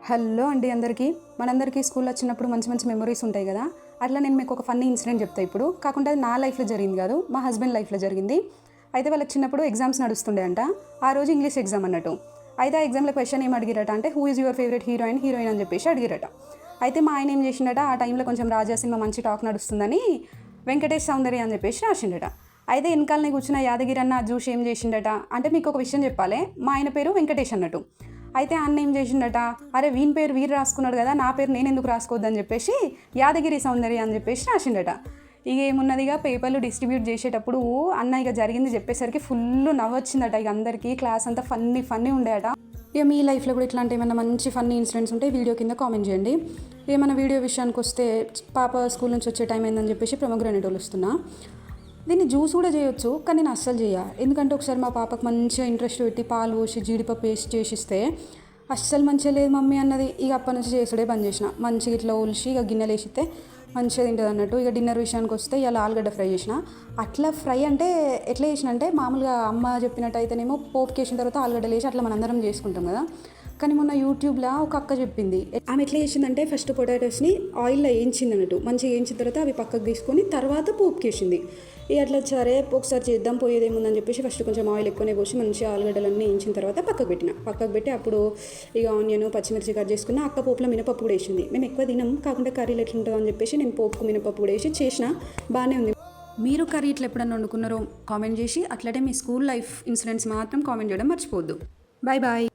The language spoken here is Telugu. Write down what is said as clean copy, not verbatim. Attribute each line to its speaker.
Speaker 1: హలో అండి అందరికీ మనందరికీ స్కూల్లో వచ్చినప్పుడు మంచి మంచి మెమరీస్ ఉంటాయి కదా. అట్లా నేను మీకు ఒక ఫన్నీ ఇన్సిడెంట్ చెప్తా ఇప్పుడు. కాకుండా అది నా లైఫ్లో జరిగింది కాదు, మా హస్బెండ్ లైఫ్లో జరిగింది. అయితే వాళ్ళకి చిన్నప్పుడు ఎగ్జామ్స్ నడుస్తుండే అంట. ఆ రోజు ఇంగ్లీష్ ఎగ్జామ్ అన్నట్టు. అయితే ఆ ఎగ్జామ్లో క్వశ్చన్ ఏం అడిగిరట అంటే who is your favourite heroine అని చెప్పేసి అడిగిరట. అయితే మా ఆయన ఏం చేసిండట, ఆ టైంలో కొంచెం రాజా సినిమా మంచి టాక్ నడుస్తుందని వెంకటేష్ సౌందర్య అని చెప్పేసి రాసిండట. అయితే వెనకాలని కూర్చున్న యాదగిరి అన్న చూసి ఏం చేసిండట అంటే, మీకు ఒక విషయం చెప్పాలి, మా ఆయన పేరు వెంకటేష్ అన్నట్టు. అయితే అన్న ఏం చేసిండట, అరే వీని పేరు వీరు రాసుకున్నాడు కదా, నా పేరు నేను ఎందుకు రాసుకోవద్దని చెప్పేసి యాదగిరి సౌందర్య అని చెప్పేసి రాసిండట. ఇక ఏమున్నదిగా పేపర్లు డిస్ట్రిబ్యూట్ చేసేటప్పుడు అన్న ఇక జరిగింది చెప్పేసరికి ఫుల్ నవ్వొచ్చిందట. ఇక అందరికీ క్లాస్ అంతా ఫన్నీ ఉండేట. ఇక మీ లైఫ్లో కూడా ఇట్లాంటి ఏమైనా మంచి ఫన్నీ ఇన్సిడెంట్స్ ఉంటే వీడియో కింద కామెంట్ చేయండి. ఏమైనా వీడియో విషయానికి వస్తే, పాప స్కూల్ నుంచి వచ్చే టైం అయిందని చెప్పేసి ప్రొమోగ్రానేట్ వస్తున్నా. దీన్ని జ్యూస్ కూడా చేయొచ్చు, కానీ నేను అస్సలు చేయ. ఎందుకంటే ఒకసారి మా పాపకు మంచిగా ఇంట్రెస్ట్ పెట్టి పాలు పోసి జీడిపప్పు వేసి చేసిస్తే అస్సలు మంచిగా లేదు మమ్మీ అన్నది. ఇక అప్పటి నుంచి చేసుడే బంద్ చేసిన. మంచిగా ఇట్లా ఒలిసి ఇక గిన్నెలు వేసిస్తే మంచిగా తింటుంది అన్నట్టు. ఇక డిన్నర్ విషయానికి వస్తే ఇలా ఆలుగడ్డ ఫ్రై చేసిన. అట్లా ఫ్రై అంటే ఎట్లా చేసిన అంటే, మామూలుగా అమ్మ చెప్పినట్టు అయితేనేమో పోపుకి వేసిన తర్వాత ఆలుగడ్డలు వేసి అట్లా మనందరం చేసుకుంటాం కదా. కానీ మొన్న యూట్యూబ్లో ఒక అక్క చెప్పింది, ఆమె ఎట్లా చేసిందంటే ఫస్ట్ పొటాటోస్ని ఆయిల్లో వేయించింది అన్నట్టు. మంచిగా వేయించిన తర్వాత అవి పక్కకు తీసుకొని తర్వాత పోపుకి వేసింది. ఇక అట్లా సరే ఒకసారి చేద్దాం పోయేదేముందని చెప్పేసి ఫస్ట్ కొంచెం ఆయిల్ ఎక్కువనే పోసి మంచిగా ఆలుగడ్డలన్నీ వేయించిన తర్వాత పక్కకు పెట్టి అప్పుడు ఇక ఆనియన్ పచ్చిమిర్చి కట్ చేసుకున్న. అక్క పోపులో మినపప్పు కూడా వేసింది. మేము ఎక్కువ తినం, కాకుండా కర్రీలు ఎట్లుంటుందో అని చెప్పేసి నేను పోపుకు మినపప్పు కూడా వేసి చేసిన. బాగానే ఉంది. మీరు కర్రీ ఇట్లా ఎప్పుడన్నా వండుకున్నారో కామెంట్ చేసి, అట్లనే మీ స్కూల్ లైఫ్ ఇన్సిడెంట్స్ మాత్రం కామెంట్ చేయడం మర్చిపోవద్దు. Bye bye.